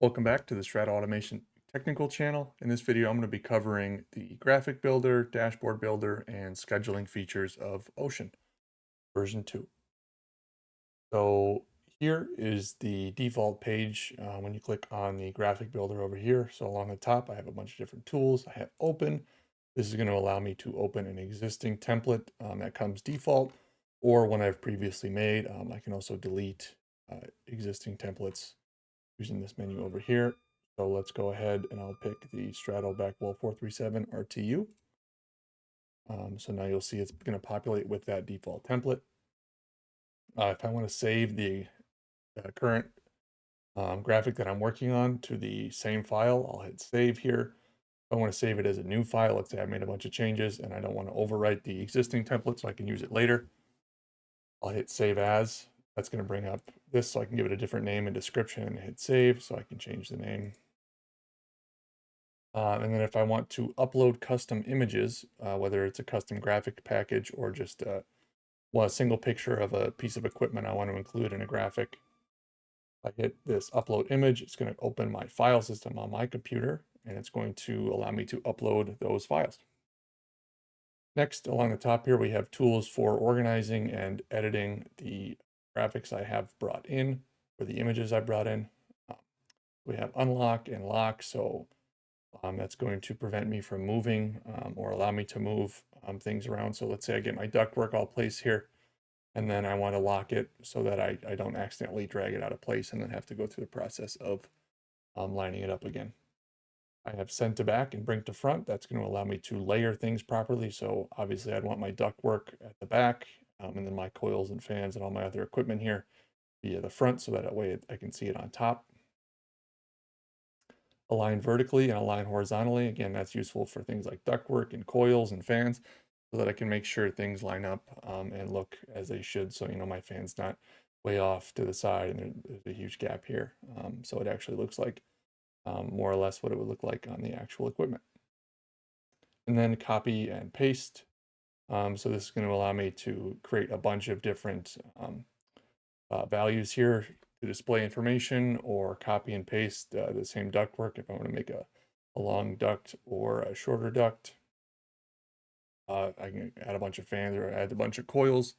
Welcome back to the Strata Automation Technical channel. In this video, I'm going to be covering the graphic builder, dashboard builder, and scheduling features of Ocean version 2. So here is the default page when you click on the graphic builder over here. So along the top, I have a bunch of different tools. I have open. This is going to allow me to open an existing template that comes default, or one I've previously made. I can also delete existing templates using this menu over here. So let's go ahead and I'll pick the Strato Backwell 437 RTU. So now you'll see it's going to populate with that default template. If I want to save the current graphic that I'm working on to the same file, I'll hit save here. If I want to save it as a new file, let's say I made a bunch of changes and I don't want to overwrite the existing template so I can use it later, I'll hit save as. That's going to bring up this so I can give it a different name and description and hit save so I can change the name. And then if I want to upload custom images, whether it's a custom graphic package or just a single picture of a piece of equipment I want to include in a graphic, I hit this upload image, it's going to open my file system on my computer, and it's going to allow me to upload those files. Next, along the top here, we have tools for organizing and editing the graphics I have brought in, or the images I brought in. We have unlock and lock, so that's going to prevent me from moving or allow me to move things around. So let's say I get my ductwork all placed here, and then I want to lock it so that I don't accidentally drag it out of place and then have to go through the process of lining it up again. I have send to back and bring to front. That's going to allow me to layer things properly. So obviously I'd want my ductwork at the back, and then my coils and fans and all my other equipment here via the front, so that way I can see it on top. Align vertically and align horizontally. Again, that's useful for things like ductwork and coils and fans, so that I can make sure things line up and look as they should. So, my fan's not way off to the side and there's a huge gap here. So it actually looks like more or less what it would look like on the actual equipment. And then copy and paste. So this is going to allow me to create a bunch of different values here to display information, or copy and paste the same ductwork if I want to make a long duct or a shorter duct. I can add a bunch of fans or add a bunch of coils.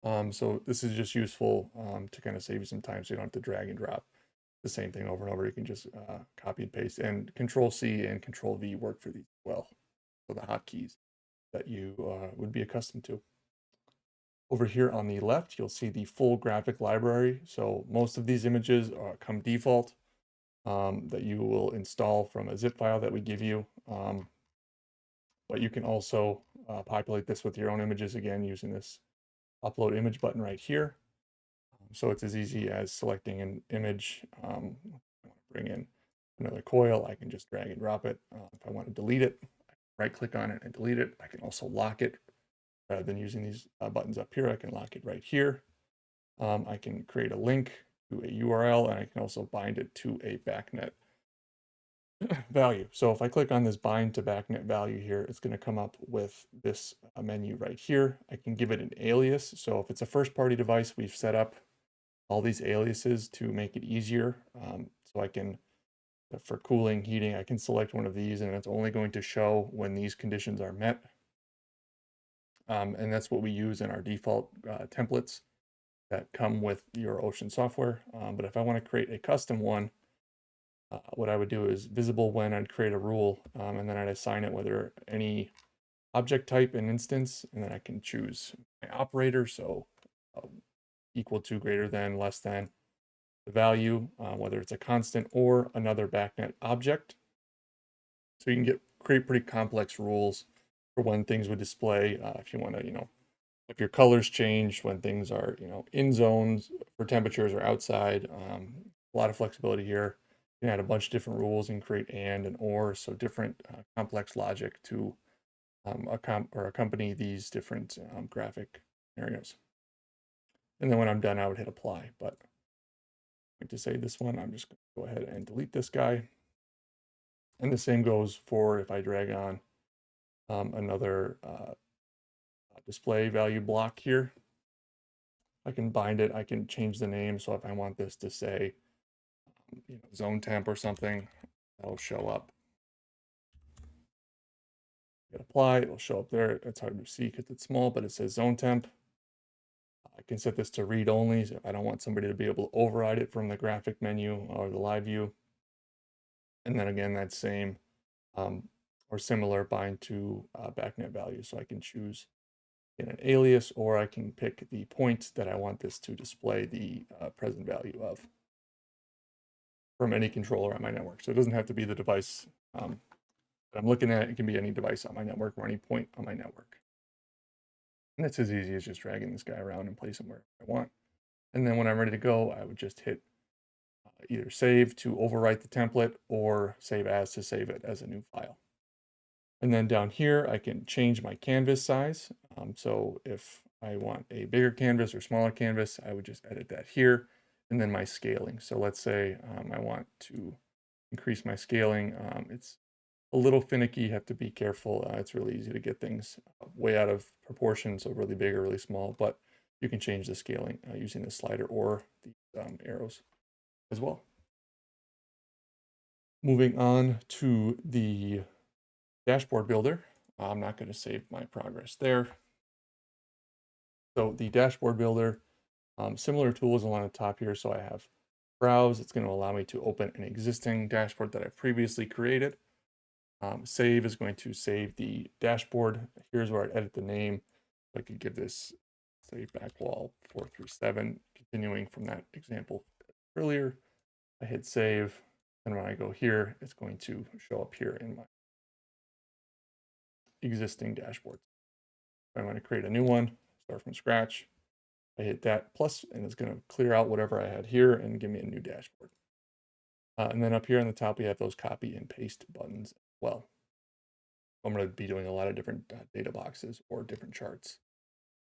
So this is just useful to kind of save you some time so you don't have to drag and drop the same thing over and over. You can just copy and paste, and Control C and Control V work for these as well. So the hotkeys that you would be accustomed to. Over here on the left, you'll see the full graphic library. So most of these images come default that you will install from a zip file that we give you. But you can also populate this with your own images, again, using this upload image button right here. So it's as easy as selecting an image. I want to bring in another coil, I can just drag and drop it. If I want to delete it, right click on it and delete it. I can also lock it. Rather than using these buttons up here, I can lock it right here. I can create a link to a URL, and I can also bind it to a BACnet value. So if I click on this bind to BACnet value here, it's going to come up with this menu right here. I can give it an alias. So if it's a first party device, we've set up all these aliases to make it easier. So I can, for cooling, heating, I can select one of these, and it's only going to show when these conditions are met. And that's what we use in our default templates that come with your Ocean software. But if I want to create a custom one, what I would do is visible when I'd create a rule, and then I'd assign it whether any object type and instance, and then I can choose my operator. So equal to, greater than, less than the value, whether it's a constant or another BACnet object. So you can create pretty complex rules for when things would display. If you want to, if your colors change when things are, in zones for temperatures or outside. A lot of flexibility here. You can add a bunch of different rules and create and or, so different complex logic to accompany these different graphic scenarios. And then when I'm done, I would hit apply. But to save this one, I'm just going to go ahead and delete this guy. And the same goes for if I drag on another display value block here. I can bind it, I can change the name. So if I want this to say zone temp or something, that'll show up. Hit apply, it'll show up there. It's hard to see because it's small, but it says zone temp. I can set this to read only, so if I don't want somebody to be able to override it from the graphic menu or the live view. And then again, that same or similar bind to backnet value. So I can choose in an alias, or I can pick the point that I want this to display the present value of from any controller on my network. So it doesn't have to be the device that I'm looking at. It can be any device on my network or any point on my network. And it's as easy as just dragging this guy around and place him where I want. And then when I'm ready to go, I would just hit either save to overwrite the template or save as to save it as a new file. And then down here, I can change my canvas size. So if I want a bigger canvas or smaller canvas, I would just edit that here. And then my scaling. So let's say I want to increase my scaling. It's a little finicky. You have to be careful. It's really easy to get things way out of proportion, so really big or really small. But you can change the scaling using the slider or the arrows as well. Moving on to the dashboard builder. I'm not going to save my progress there. So the dashboard builder, similar tools along the top here. So I have browse. It's going to allow me to open an existing dashboard that I've previously created. Save is going to save the dashboard. Here's where I edit the name. I could give this, say, backwall 437, continuing from that example earlier. I hit save, and when I go here, it's going to show up here in my existing dashboard. If I want to create a new one, start from scratch, I hit that plus, and it's going to clear out whatever I had here and give me a new dashboard. And then up here on the top, we have those copy and paste buttons as well. I'm going to be doing a lot of different data boxes or different charts.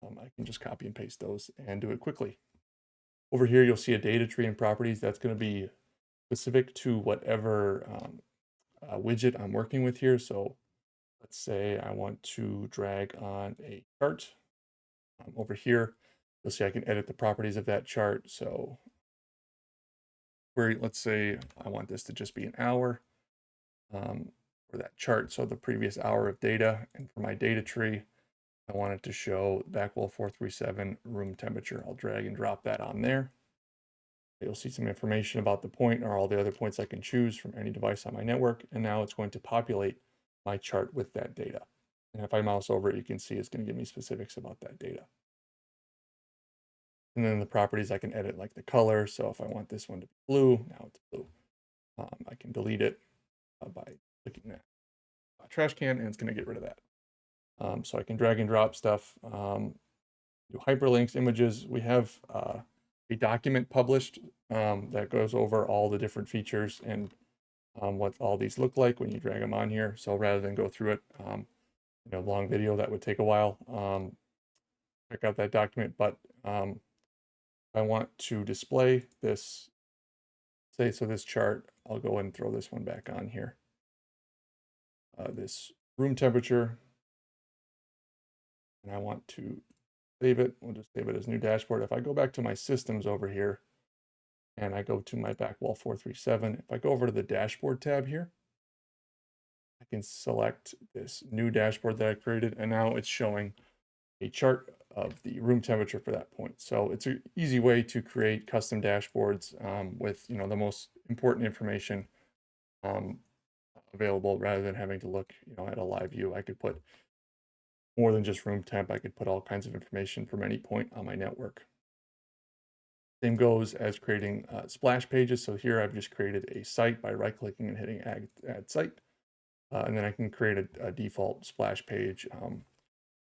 I can just copy and paste those and do it quickly. Over here, you'll see a data tree and properties. That's going to be specific to whatever widget I'm working with here. So let's say I want to drag on a chart. Over here, you'll see I can edit the properties of that chart. So let's say I want this to just be an hour for that chart. So the previous hour of data. And for my data tree, I want it to show backwall 437 room temperature. I'll drag and drop that on there. You'll see some information about the point or all the other points I can choose from any device on my network. And now it's going to populate my chart with that data. And if I mouse over it, you can see it's going to give me specifics about that data. And then the properties I can edit, like the color. So if I want this one to be blue, now it's blue. I can delete it by clicking that trash can, and it's going to get rid of that. So I can drag and drop stuff, do hyperlinks, images. We have a document published that goes over all the different features and what all these look like when you drag them on here. So rather than go through it, long video, that would take a while. Check out that document, but I want to display this, so this chart, I'll go ahead and throw this one back on here. This room temperature, and I want to save it. We'll just save it as new dashboard. If I go back to my systems over here, and I go to my backwall 437, if I go over to the dashboard tab here, I can select this new dashboard that I created, and now it's showing a chart of the room temperature for that point. So it's an easy way to create custom dashboards with the most important information available, rather than having to look at a live view. I could put more than just room temp. I could put all kinds of information from any point on my network. Same goes as creating splash pages. So here I've just created a site by right-clicking and hitting add site. And then I can create a default splash page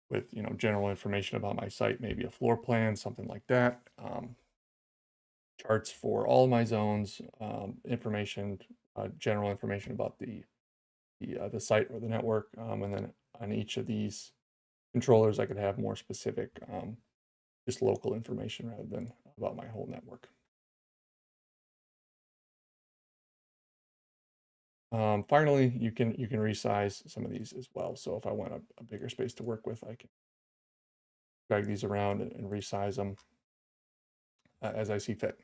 with general information about my site, maybe a floor plan, something like that. Charts for all my zones, information, general information about the site or the network, and then on each of these controllers, I could have more specific, just local information rather than about my whole network. Finally, you can resize some of these as well. So if I want a bigger space to work with, I can drag these around and resize them as I see fit.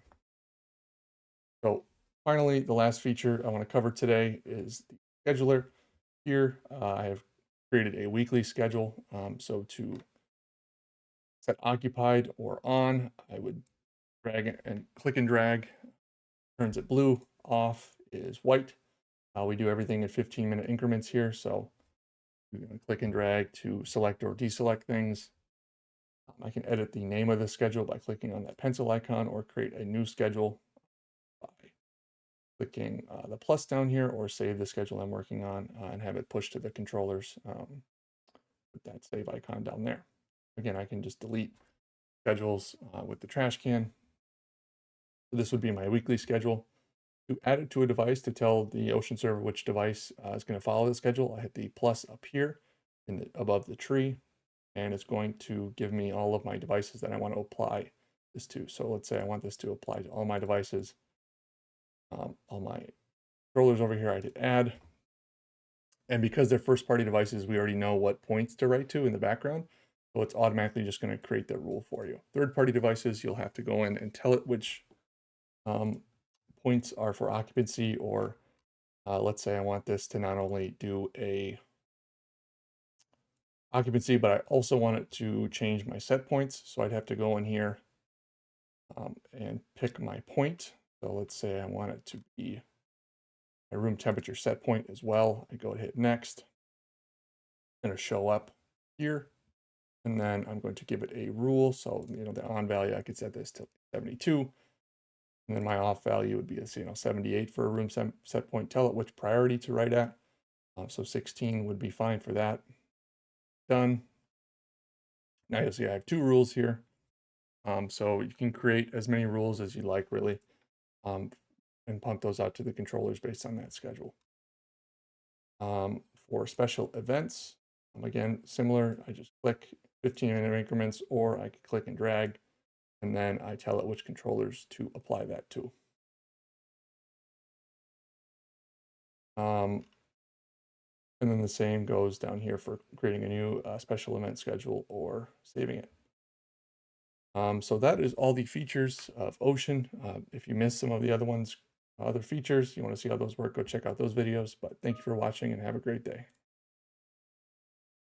So finally, the last feature I want to cover today is the scheduler. Here, I have created a weekly schedule. So to set occupied or on, I would drag and click and drag, turns it blue, off is white. We do everything in 15-minute increments here. So you can click and drag to select or deselect things. I can edit the name of the schedule by clicking on that pencil icon or create a new schedule by clicking the plus down here or save the schedule I'm working on and have it pushed to the controllers with that save icon down there. Again, I can just delete schedules with the trash can. So this would be my weekly schedule. To add it to a device to tell the Ocean server which device is going to follow the schedule, I hit the plus up here above the tree, and it's going to give me all of my devices that I want to apply this to. So let's say I want this to apply to all my devices, all my controllers over here. I did add, and because they're first party devices, we already know what points to write to in the background. So it's automatically just going to create that rule for you. Third party devices, you'll have to go in and tell it which points are for occupancy, or let's say I want this to not only do a occupancy, but I also want it to change my set points. So I'd have to go in here and pick my point. So let's say I want it to be my room temperature set point as well. I go to hit next. It's going to show up here. And then I'm going to give it a rule. So, the on value, I could set this to 72. And then my off value would be, 78 for a room set point. Tell it which priority to write at. So 16 would be fine for that. Done. Now you'll see I have two rules here. So you can create as many rules as you like, really, and pump those out to the controllers based on that schedule. For special events, again, similar, I just click 15-minute increments, or I can click and drag, and then I tell it which controllers to apply that to. And then the same goes down here for creating a new special event schedule or saving it. So that is all the features of Ocean. If you missed some of the other features, you want to see how those work, go check out those videos. But thank you for watching and have a great day.